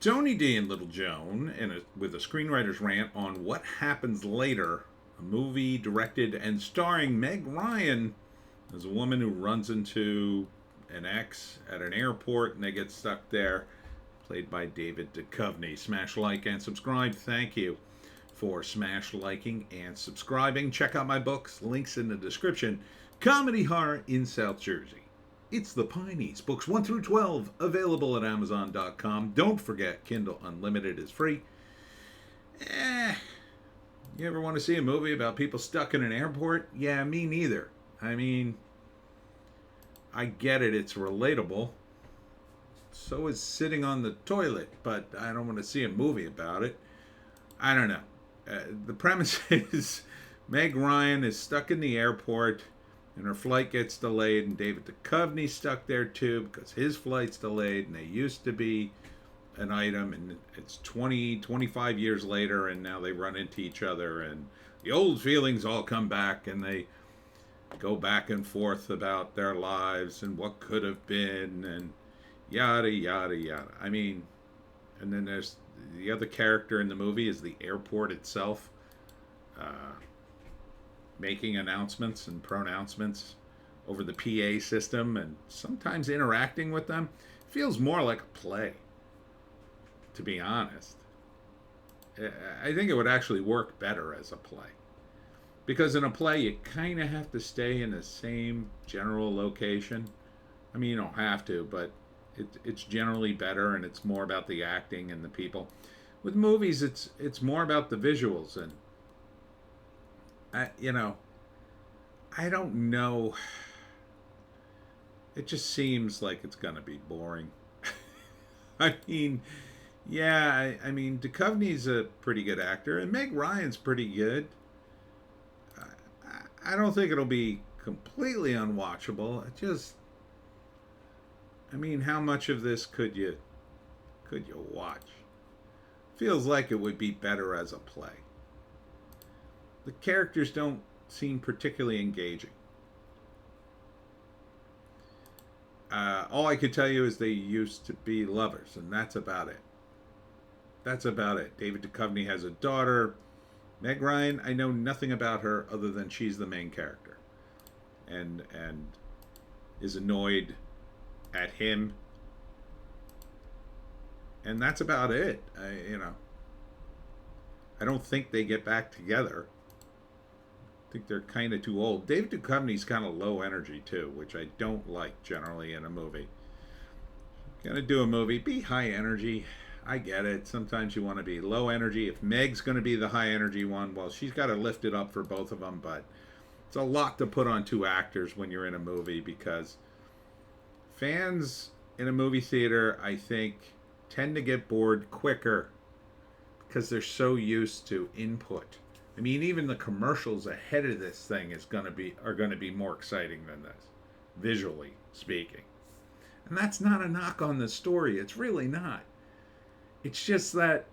Tony D and Little Joan with a screenwriter's rant on What Happens Later, a movie directed and starring Meg Ryan as a woman who runs into an ex at an airport and they get stuck there, played by David Duchovny. Smash like and subscribe. Thank you for smash liking and subscribing. Check out my books, links in the description. Comedy Horror in South Jersey. It's the Pineys, books 1 through 12, available at Amazon.com. Don't forget, Kindle Unlimited is free. You ever want to see a movie about people stuck in an airport? Yeah, me neither. I mean, I get it, it's relatable. So is sitting on the toilet, but I don't want to see a movie about it. I don't know. The premise is Meg Ryan is stuck in the airport and her flight gets delayed, and David Duchovny's stuck there too because his flight's delayed, and they used to be an item, and it's 25 years later, and now they run into each other, and the old feelings all come back, and they go back and forth about their lives and what could have been, and yada, yada, yada. I mean, and then there's the other character in the movie is the airport itself. Making announcements and pronouncements over the PA system and sometimes interacting with them. Feels more like a play, to be honest. I think it would actually work better as a play. Because in a play, you kind of have to stay in the same general location. I mean, you don't have to, but it's generally better, and it's more about the acting and the people. With movies, it's more about the visuals, and I don't know. It just seems like it's going to be boring. I mean, yeah, I mean, Duchovny's a pretty good actor, and Meg Ryan's pretty good. I don't think it'll be completely unwatchable. I mean, how much of this could you watch? Feels like it would be better as a play. The characters don't seem particularly engaging. All I could tell you is they used to be lovers, and that's about it. That's about it. David Duchovny has a daughter. Meg Ryan, I know nothing about her other than she's the main character, and is annoyed at him, and that's about it. I don't think they get back together. I think they're kind of too old. David Duchovny's kind of low energy too, which I don't like generally in a movie. Gonna do a movie, be high energy. I get it. Sometimes you want to be low energy. If Meg's going to be the high energy one, well, she's got to lift it up for both of them. But it's a lot to put on two actors when you're in a movie, because fans in a movie theater, I think, tend to get bored quicker because they're so used to input. I mean, even the commercials ahead of this thing are going to be more exciting than this, visually speaking. And that's not a knock on the story. It's really not. It's just that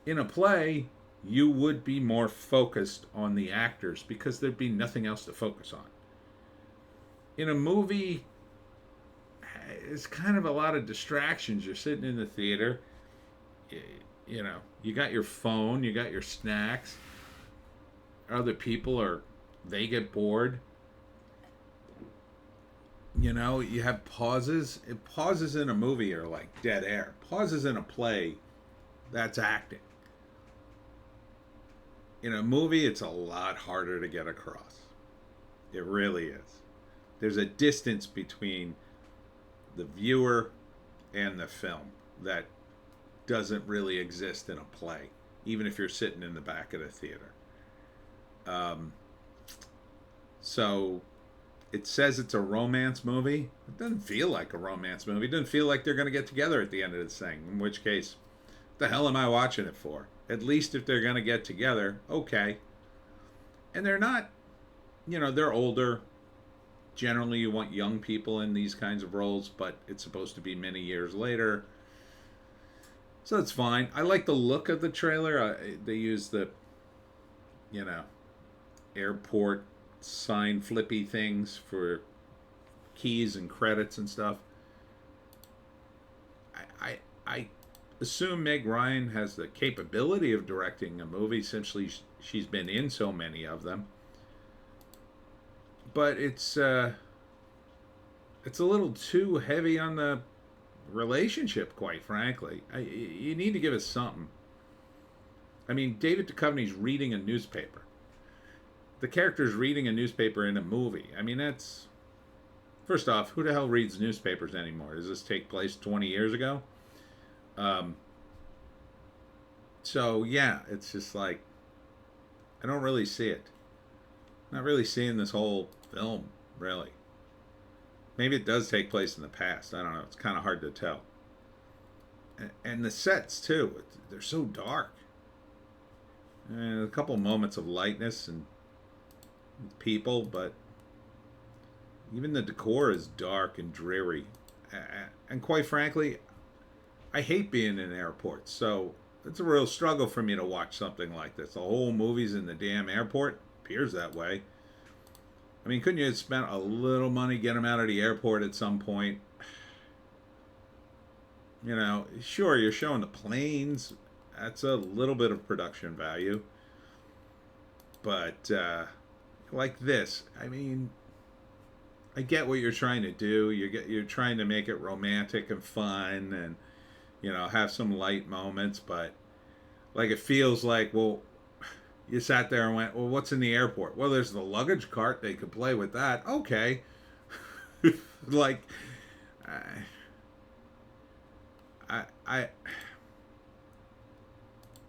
in a play, you would be more focused on the actors because there'd be nothing else to focus on. In a movie, it's kind of a lot of distractions. You're sitting in the theater, you got your phone, you got your snacks. Other people they get bored. You have pauses. Pauses in a movie are like dead air. Pauses in a play, that's acting. In a movie, it's a lot harder to get across. It really is. There's a distance between the viewer and the film that doesn't really exist in a play, even if you're sitting in the back of the theater. So it says it's a romance movie. It doesn't feel like a romance movie. It doesn't feel like they're going to get together at the end of this thing. In which case, what the hell am I watching it for? At least if they're going to get together, okay. And they're not, they're older. Generally, you want young people in these kinds of roles, but it's supposed to be many years later. So it's fine. I like the look of the trailer. They use the, airport sign flippy things for keys and credits and stuff. I assume Meg Ryan has the capability of directing a movie since she's been in so many of them. But it's a little too heavy on the relationship, quite frankly. You need to give us something. I mean, David Duchovny's reading a newspaper. The character's reading a newspaper in a movie. I mean, that's... First off, who the hell reads newspapers anymore? Does this take place 20 years ago? So, yeah, it's just like... I don't really see it. Not really seeing this whole film, really. Maybe it does take place in the past. I don't know. It's kind of hard to tell. And the sets, too. They're so dark. A couple moments of lightness and people, but even the decor is dark and dreary. And quite frankly, I hate being in airports. So it's a real struggle for me to watch something like this. The whole movie's in the damn airport. Appears that way. I mean, couldn't you have spent a little money, get them out of the airport at some point? You know, sure, you're showing the planes. That's a little bit of production value. But, like this, I mean, I get what you're trying to do. You're trying to make it romantic and fun and, you know, have some light moments. But, like, it feels like, well, you sat there and went, well, what's in the airport? Well, there's the luggage cart. They could play with that. Okay. Like, I,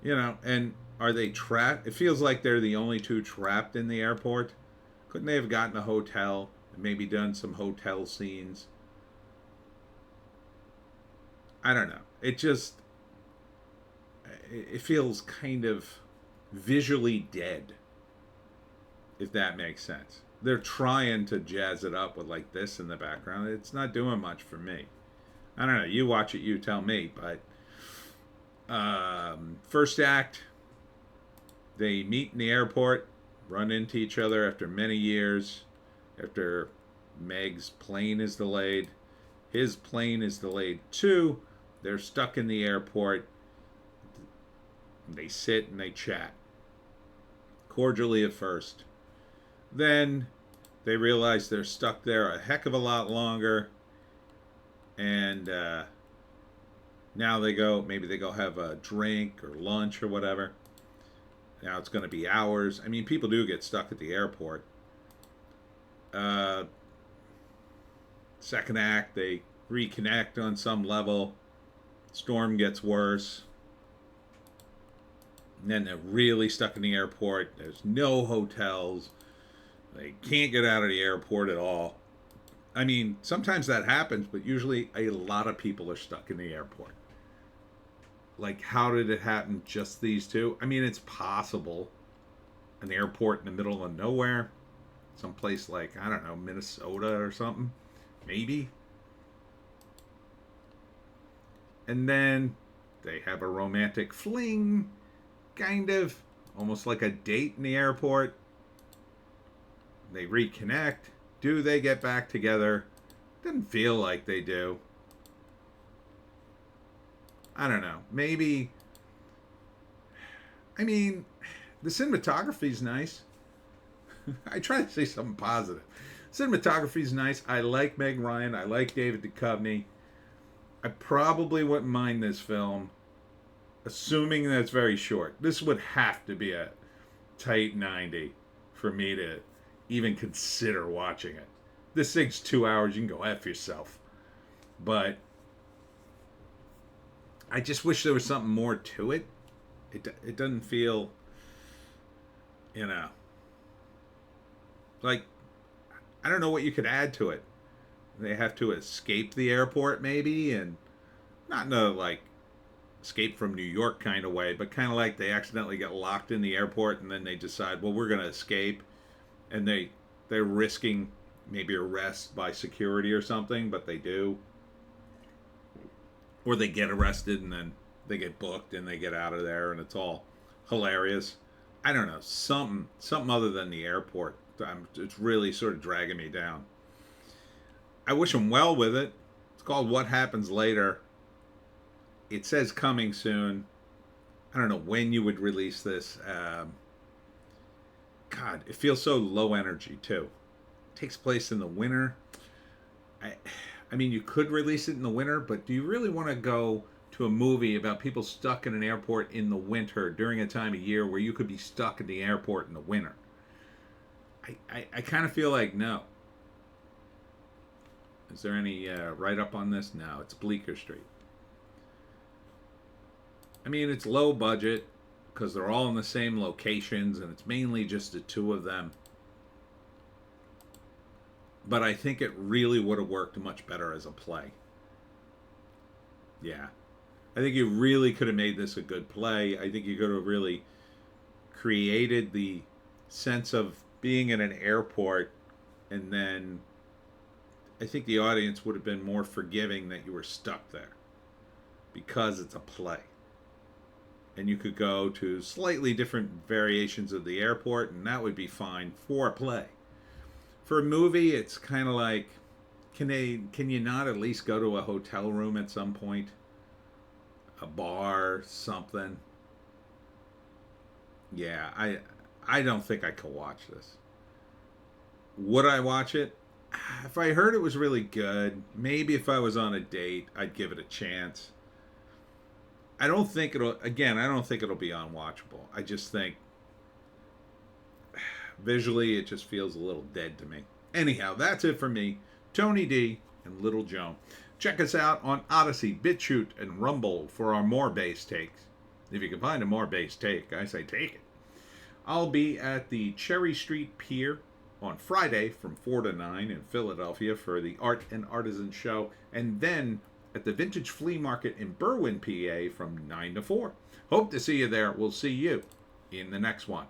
you know, and are they trapped? It feels like they're the only two trapped in the airport. Couldn't they have gotten a hotel and maybe done some hotel scenes? I don't know. It just, it feels kind of visually dead, if that makes sense. They're trying to jazz it up with like this in the background. It's not doing much for me. I don't know. You watch it, you tell me. But first act, they meet in the airport, run into each other after many years, after Meg's plane is delayed. His plane is delayed too. They're stuck in the airport. They sit and they chat. Cordially at first. Then they realize they're stuck there a heck of a lot longer. And now maybe they go have a drink or lunch or whatever. Now it's going to be hours. I mean, people do get stuck at the airport. Second act, they reconnect on some level. Storm gets worse. And then they're really stuck in the airport. There's no hotels. They can't get out of the airport at all. I mean, sometimes that happens, but usually a lot of people are stuck in the airport. Like, how did it happen just these two? I mean, it's possible. An airport in the middle of nowhere. Someplace like, I don't know, Minnesota or something. Maybe. And then they have a romantic fling. Kind of. Almost like a date in the airport. They reconnect. Do they get back together? Doesn't feel like they do. I don't know. Maybe. I mean, the cinematography's nice. I try to say something positive. Cinematography's nice. I like Meg Ryan. I like David Duchovny. I probably wouldn't mind this film, assuming that it's very short. This would have to be a tight 90 for me to even consider watching it. This thing's 2 hours. You can go F yourself. But I just wish there was something more to it. It doesn't feel, you know, like, I don't know what you could add to it. They have to escape the airport maybe, and not in a like escape from New York kind of way, but kind of like they accidentally get locked in the airport and then they decide, well, we're going to escape, and they're risking maybe arrest by security or something, but they do. Or they get arrested and then they get booked and they get out of there and it's all hilarious. I don't know, something other than the airport. It's really sort of dragging me down. I wish them well with it. It's called What Happens Later. it says coming soon. I don't know when you would release this. God, it feels so low energy too. It takes place in the winter. I, I mean, you could release it in the winter, but do you really want to go to a movie about people stuck in an airport in the winter during a time of year where you could be stuck in the airport in the winter? I kind of feel like no. Is there any write up on this? No, it's Bleecker Street. I mean, it's low budget because they're all in the same locations and it's mainly just the two of them. But I think it really would have worked much better as a play. Yeah. I think you really could have made this a good play. I think you could have really created the sense of being in an airport, and then I think the audience would have been more forgiving that you were stuck there because it's a play. And you could go to slightly different variations of the airport, and that would be fine for a play. For a movie, it's kind of like, can you not at least go to a hotel room at some point? A bar, something. Yeah, I don't think I could watch this. Would I watch it? If I heard it was really good, maybe if I was on a date, I'd give it a chance. I don't think it'll be unwatchable. I just think visually it just feels a little dead to me. Anyhow, that's it for me, Tony D and Little Joan. Check us out on Odysee, Bitchute, and Rumble for our more bass takes. If you can find a more bass take, I say take it. I'll be at the Cherry Street Pier on Friday from 4 to 9 in Philadelphia for the Art and Artisan Show, and then at the Vintage Flea Market in Berwyn, PA from 9 to 4. Hope to see you there. We'll see you in the next one.